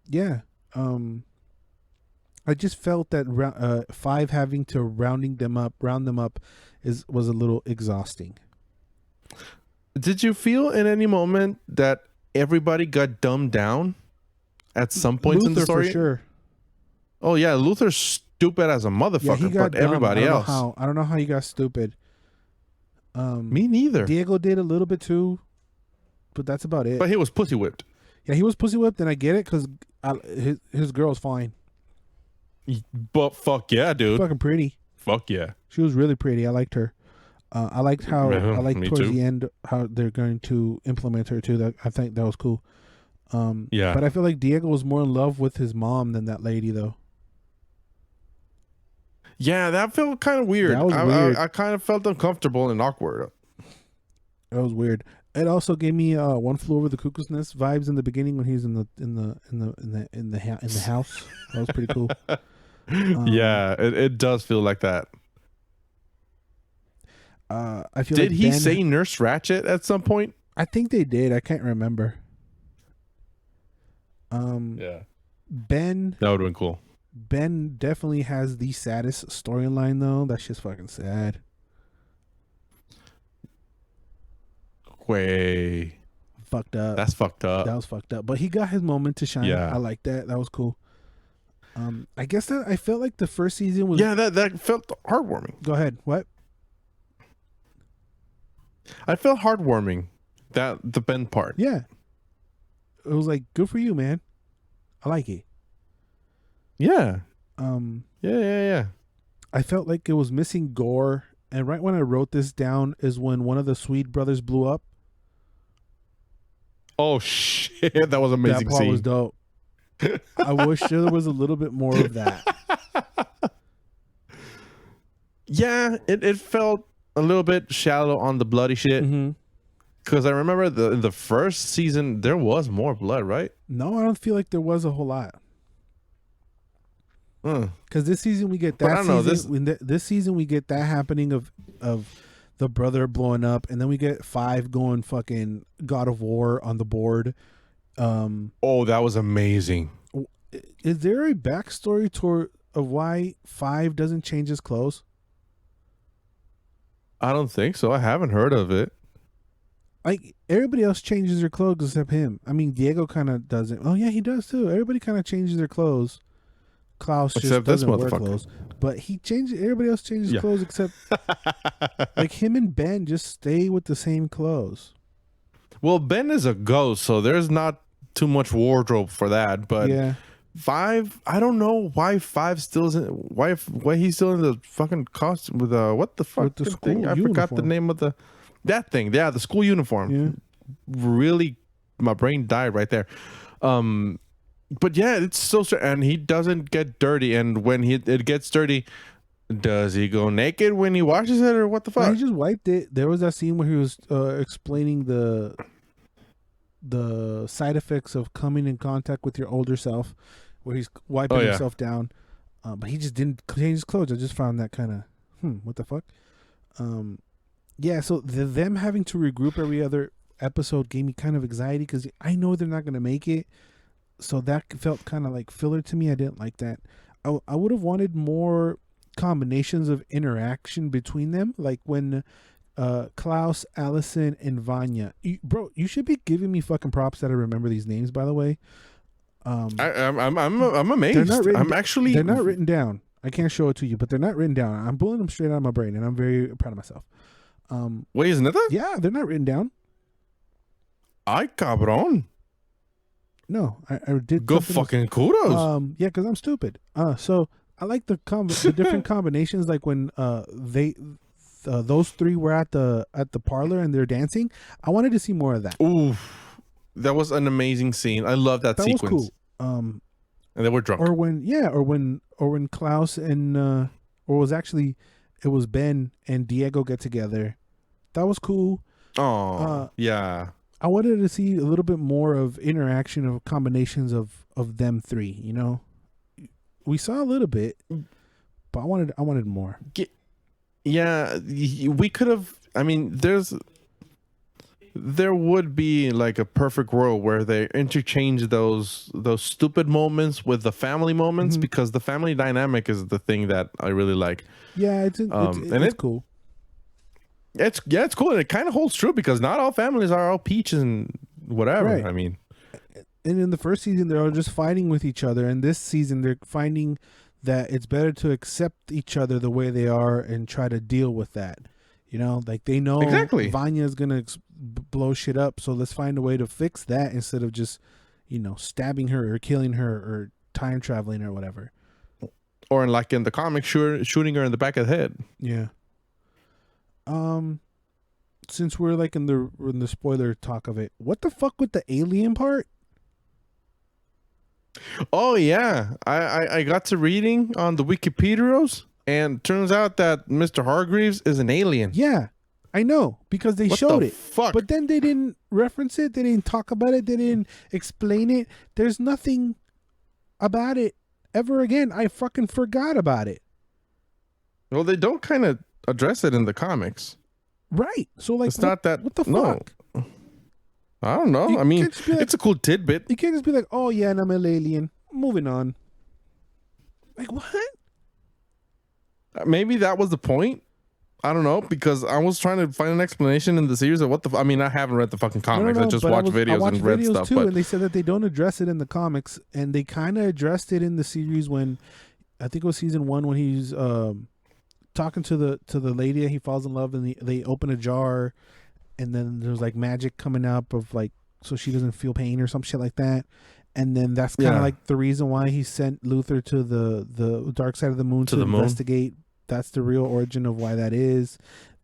Yeah. I just felt that 5 having to round them up was a little exhausting. Did you feel in any moment that everybody got dumbed down at some points in the story? For sure. Oh yeah, Luther's stupid as a motherfucker, Yeah, he got but everybody else. I don't know how he got stupid. Me neither. Diego did a little bit too, but that's about it. But he was pussy whipped. Yeah, he was pussy whipped, and I get it because his girl's fine. But fuck yeah, dude. Fucking pretty. Fuck yeah. She was really pretty. I liked her. I liked how towards the end how they're going to implement her too. That I think that was cool. Yeah. But I feel like Diego was more in love with his mom than that lady though. Yeah, that felt kind of weird. That was weird. I kind of felt uncomfortable and awkward. That was weird. It also gave me One Flew Over the Cuckoo's Nest vibes in the beginning when he's in the house. That was pretty cool. Yeah, it does feel like that. I feel. Did like he Ben, say Nurse Ratchet at some point? I think they did. I can't remember. Yeah. Ben. That would have been cool. Ben definitely has the saddest storyline though. That's just fucking sad. Way. Fucked up. That's fucked up. That was fucked up. But he got his moment to shine. Yeah. I like that. That was cool. I guess that I felt like the first season was. Yeah, that felt heartwarming. Go ahead. What? I felt heartwarming. The Ben part. Yeah. It was like, good for you, man. I like it. Yeah. Yeah. I felt like it was missing gore, and right when I wrote this down is when one of the Swede brothers blew up. Oh shit, that was amazing. That part scene. was dope. I wish there was a little bit more of that. Yeah, it felt a little bit shallow on the bloody shit. Because I remember in the first season there was more blood, right? No, I don't feel like there was a whole lot. Because this season we get that. But I don't know, this season we get that happening of the brother blowing up, and then we get 5 going fucking God of War on the board. Oh, that was amazing. Is there a backstory of why 5 doesn't change his clothes? I don't think so. I haven't heard of it. Like, everybody else changes their clothes except him. I mean, Diego kind of doesn't. Oh yeah, he does too. Everybody kind of changes their clothes. Klaus Except just doesn't this wear motherfucker. clothes, but he changes. Everybody else changes clothes except like him and Ben just stay with the same clothes. Well, Ben is a ghost, so there's not too much wardrobe for that. But Yeah, 5, I don't know why 5 still isn't. Why he's still in the fucking costume with what the fuck With the thing? school I forgot the uniform. name of that thing. Yeah, the school uniform. yeah. Really, my brain died right there. But yeah, it's so and he doesn't get dirty, and when it gets dirty, does he go naked when he washes it, or what the fuck? No, he just wiped it. There was that scene where he was explaining the side effects of coming in contact with your older self, where he's wiping himself down. But he just didn't change his clothes. I just found that kind of what the fuck. Yeah, so them having to regroup every other episode gave me kind of anxiety because I know they're not going to make it. So that felt kind of like filler to me. I didn't like that. I would have wanted more combinations of interaction between them, like when Klaus, Allison, and Vanya. Bro, you should be giving me fucking props that I remember these names. By the way, I'm amazed. They're not written down. I can't show it to you, but they're not written down. I'm pulling them straight out of my brain, and I'm very proud of myself. Wait, isn't it that? Yeah, they're not written down. Ay, cabrón. No, I did. Go fucking kudos. Yeah, because I'm stupid. So I like the different combinations, like when those 3 were at the parlor and they're dancing. I wanted to see more of that. Ooh, that was an amazing scene. I love that sequence. Was cool. And they were drunk. Or when Klaus and or it was Ben and Diego get together. That was cool. Oh, yeah. I wanted to see a little bit more of interaction of combinations of them 3, you know. We saw a little bit, but I wanted more. Yeah, we could have. I mean, there would be like a perfect world where they interchange those stupid moments with the family moments, because the family dynamic is the thing that I really like. Yeah, it's cool. it's cool. And it kind of holds true because not all families are all peach and whatever. Right. I mean, and in the first season they're all just fighting with each other, and this season they're finding that it's better to accept each other the way they are and try to deal with that. You know, like they know exactly. Vanya's gonna blow shit up, so let's find a way to fix that instead of just, you know, stabbing her or killing her or time traveling or whatever. Or like in the comic, shooting her in the back of the head. Yeah. Since we're like in the spoiler talk of it, what the fuck with the alien part? Oh yeah, I got to reading on the Wikipedias, and turns out that Mr. Hargreaves is an alien. Yeah, I know, because they showed it. Fuck? But then they didn't reference it. They didn't talk about it. They didn't explain it. There's nothing about it ever again. I fucking forgot about it. Well, they don't kind of address it in the comics. Right. So like, it's not that. What the no. fuck? I don't know. I mean, like, it's a cool tidbit. You can't just be like, oh yeah, and I'm an alien. Moving on. Like what? Maybe that was the point. I don't know, because I was trying to find an explanation in the series of what the. I mean, I haven't read the fucking comics. I just watched videos and read stuff. Too, and they said that they don't address it in the comics, and they kind of addressed it in the series when, I think it was season 1, when he's talking to the lady and he falls in love, and they open a jar, and then there's like magic coming up of like, so she doesn't feel pain or some shit like that. And then that's kind of like the reason why he sent Luther to the dark side of the moon to investigate. That's the real origin of why that is.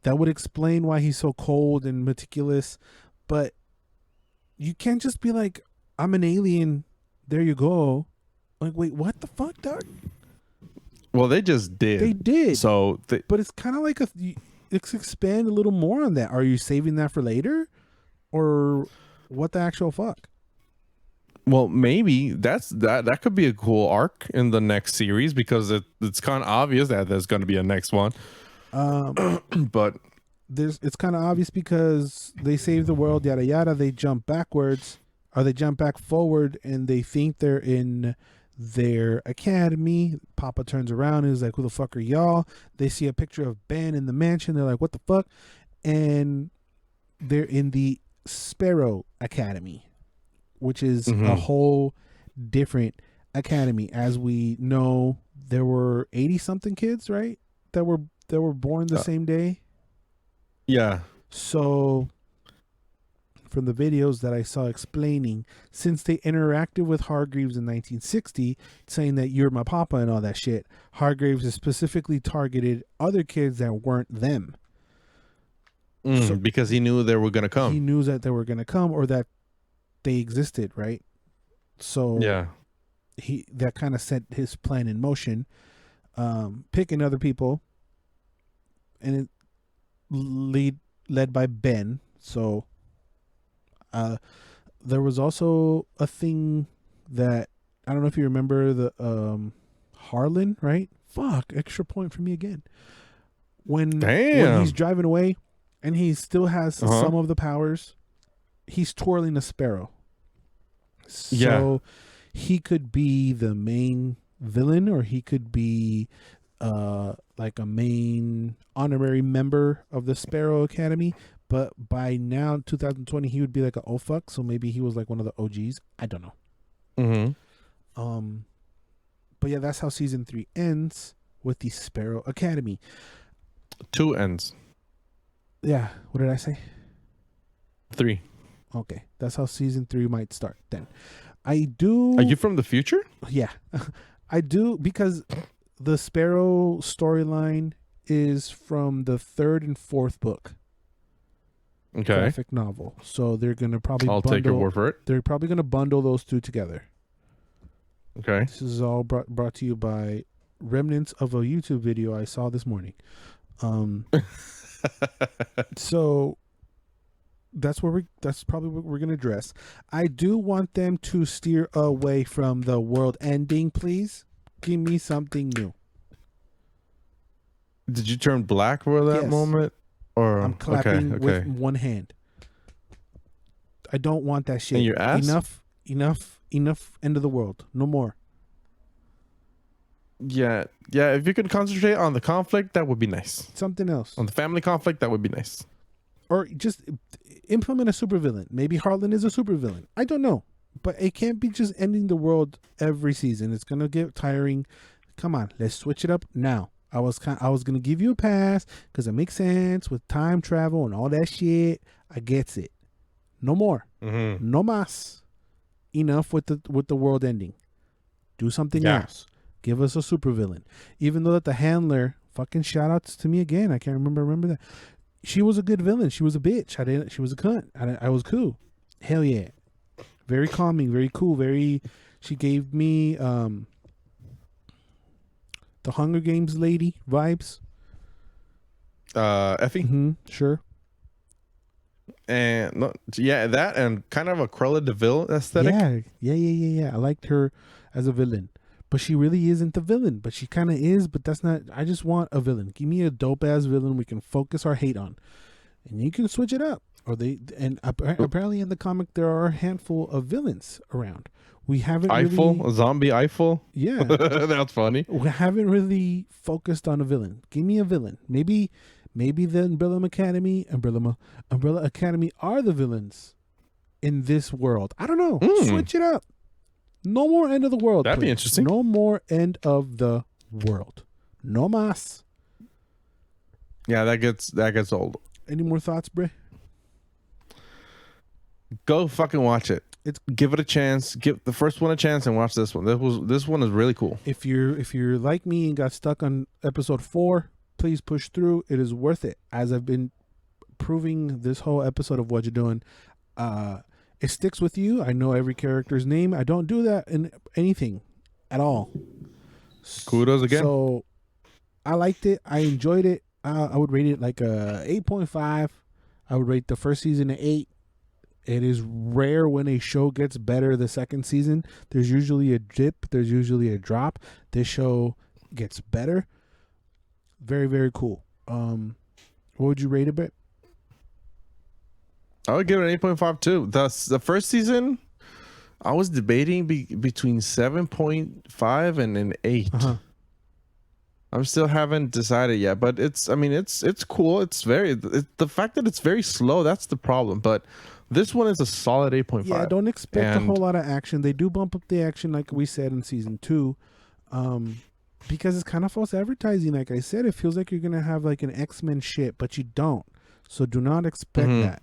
That would explain why he's so cold and meticulous. But you can't just be like, I'm an alien. There you go. Like, wait, what the fuck, dog? Well, they just did. They did. So, but it's kind of like let's expand a little more on that. Are you saving that for later, or what the actual fuck? Well, maybe that could be a cool arc in the next series, because it's kind of obvious that there's going to be a next one. But it's kind of obvious because they save the world, yada yada. They jump backwards, or they jump back forward, and they think they're in their academy. Papa turns around and is like, "Who the fuck are y'all?" They see a picture of Ben in the mansion. They're like, "What the fuck?" And they're in the Sparrow Academy, which is a whole different academy. As we know, there were 80-something kids, right? That were born the same day. Yeah. So from the videos that I saw explaining, since they interacted with Hargreaves in 1960, saying that you're my papa and all that shit, Hargreaves has specifically targeted other kids that weren't them. So, because he knew they were going to come. He knew that they were going to come, or that they existed, right? So yeah, that kind of set his plan in motion, picking other people, and it led by Ben. So there was also a thing that, I don't know if you remember, the Harlan, right? Fuck, extra point for me again. When he's driving away and he still has some of the powers, he's twirling a sparrow. So he could be the main villain, or he could be like a main honorary member of the Sparrow Academy. But by now, 2020, he would be like a oh fuck. So maybe he was like one of the OGs. I don't know. But yeah, that's how season 3 ends, with the Sparrow Academy. 2 ends. Yeah. What did I say? 3. Okay, that's how season 3 might start then. I do. Are you from the future? Yeah, I do, because the Sparrow storyline is from the 3rd and 4th book. Okay. Graphic novel. So they're gonna probably. I'll take your word for it. They're probably gonna bundle those two together. Okay. This is all brought to you by remnants of a YouTube video I saw this morning. So that's probably what we're gonna address. I do want them to steer away from the world ending, please. Give me something new. Did you turn black for that moment? Or I'm clapping with one hand. I don't want that shit. In your ass? Enough. End of the world. No more. Yeah, yeah. If you could concentrate on the conflict, that would be nice. Something else. On the family conflict, that would be nice. Or just implement a supervillain. Maybe Harlan is a supervillain. I don't know. But it can't be just ending the world every season. It's gonna get tiring. Come on, let's switch it up now. I was gonna give you a pass because it makes sense with time travel and all that shit. I gets it. No more. No mas. Enough with the world ending. Do something else. Give us a supervillain. Even though that the handler, fucking shout outs to me again. I can't remember that. She was a good villain. She was a bitch. She was a cunt. I was cool. Hell yeah. Very calming, very cool, she gave me the Hunger Games lady vibes. Effie? Mm-hmm, sure. And that and kind of a Cruella de Vil aesthetic. Yeah. I liked her as a villain. But she really isn't the villain. But she kind of is, but that's not. I just want a villain. Give me a dope ass villain we can focus our hate on. And you can switch it up. Apparently in the comic there are a handful of villains around. We haven't a zombie Eiffel. Yeah. That's funny. We haven't really focused on a villain. Give me a villain. Maybe the Umbrella Academy are the villains in this world. I don't know. Switch it up. No more end of the world. That'd be interesting. No more end of the world. No mas. Yeah, that gets old. Any more thoughts, Bray? Go fucking watch it. Give it a chance. Give the first one a chance and watch this one. This one is really cool. If you're like me and got stuck on episode 4, please push through. It is worth it. As I've been proving this whole episode of What You Doing, it sticks with you. I know every character's name. I don't do that in anything at all. Kudos again. So I liked it. I enjoyed it. I would rate it like a 8.5. I would rate the first season an 8. It is rare when a show gets better the second season. There's usually a dip. There's usually a drop. This show gets better. Very, very cool. What would you rate it? I would give it an 8.5 too. The first season, I was debating between 7.5 and an 8. I'm still haven't decided yet, but it's cool. The fact that it's very slow, that's the problem. But this one is a solid 8.5. Yeah, don't expect a whole lot of action. They do bump up the action, like we said in season 2, because it's kind of false advertising. Like I said, it feels like you're gonna have like an X-Men shit, but you don't. So do not expect that.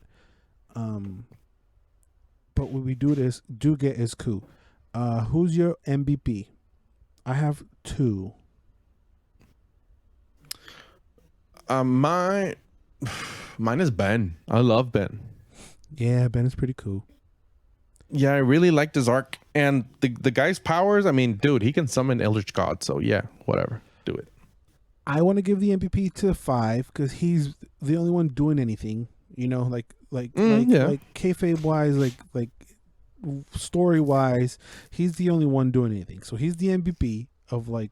But what we do get is cool. Who's your MVP? I have 2. Mine is Ben. I love Ben. Yeah, Ben is pretty cool. Yeah, I really liked his arc. And the guy's powers, I mean, dude, he can summon Eldritch God. So yeah, whatever. Do it. I want to give the MVP to 5 because he's the only one doing anything. You know, like kayfabe wise, like story wise, he's the only one doing anything. So he's the MVP of like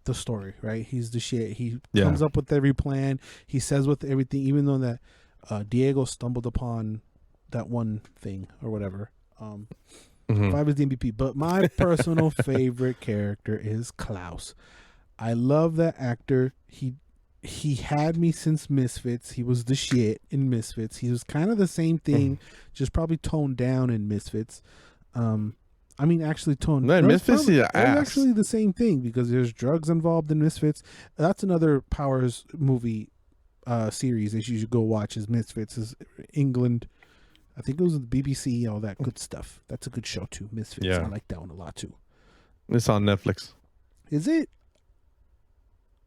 the story, right? He's the shit. He comes up with every plan. He says with everything, even though that Diego stumbled upon that one thing or whatever. 5 is the MVP. But my personal favorite character is Klaus. I love that actor. He had me since Misfits. He was the shit in Misfits. He was kind of the same thing, just probably toned down in Misfits. Actually toned. No, Misfits is actually the same thing because there's drugs involved in Misfits. That's another Powers movie series that you should go watch. Is Misfits is England. I think it was the BBC. All that good stuff. That's a good show too. Misfits. Yeah. I like that one a lot too. It's on Netflix. Is it?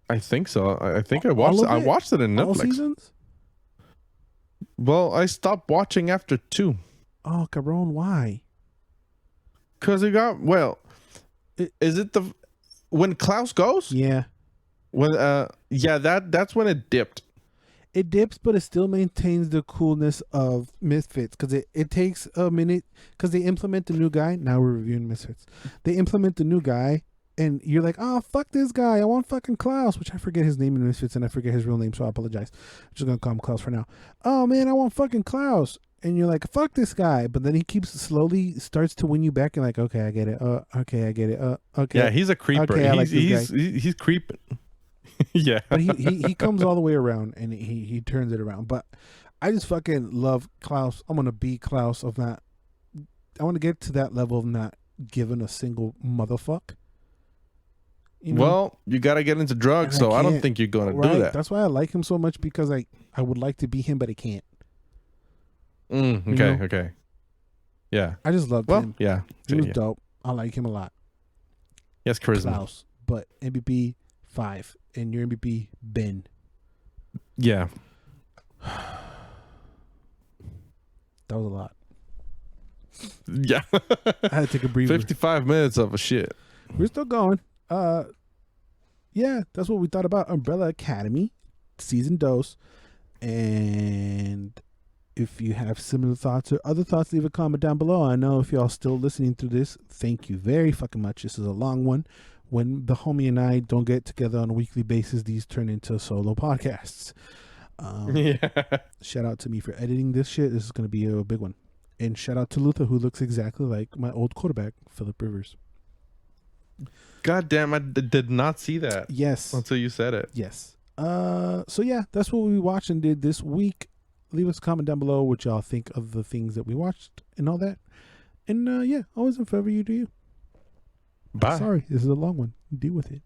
I think so. I think I watched it. I watched it in Netflix. All seasons? Well, I stopped watching after 2. Oh, Cabron, why? Because it got is it when Klaus goes? Yeah. When that's when it dipped. It dips, but it still maintains the coolness of Misfits because it takes a minute because they implement the new guy. Now we're reviewing Misfits. They implement the new guy. And you're like, oh, fuck this guy. I want fucking Klaus, which I forget his name in Misfits and I forget his real name, so I apologize. I'm just going to call him Klaus for now. Oh, man, I want fucking Klaus. and you're like, fuck this guy, but then he slowly starts to win you back, and like, okay, I get it. Okay, I get it. Okay. Yeah, he's a creeper. Okay, I like this guy. He's creeping. Yeah. But he comes all the way around, and he turns it around. But I just fucking love Klaus. I'm gonna be Klaus of not. I want to get to that level of not giving a single motherfuck. You know? Well, you got to get into drugs, so I don't think you're going to do that. That's why I like him so much, because I would like to be him, but I can't. Okay. Yeah. I just loved him. Yeah. He was dope. I like him a lot. Yes, charisma. Klaus, but MVP 5, and your MVP Ben. Yeah. That was a lot. Yeah. I had to take a breather. 55 minutes of a shit. We're still going. Yeah, that's what we thought about Umbrella Academy season dose. And if you have similar thoughts or other thoughts, leave a comment down below. I know if y'all still listening through this, thank you very fucking much. This is a long one. When the homie and I don't get together on a weekly basis, these turn into solo podcasts. Shout out to me for editing this shit. This is going to be a big one. And shout out to Luther, who looks exactly like my old quarterback, Phillip Rivers. God damn, I did not see that. Yes. Until you said it. Yes. So yeah, that's what we watched and did this week. Leave us a comment down below what y'all think of the things that we watched and all that. And yeah, always and forever you do you. Bye. Sorry, this is a long one. Deal with it.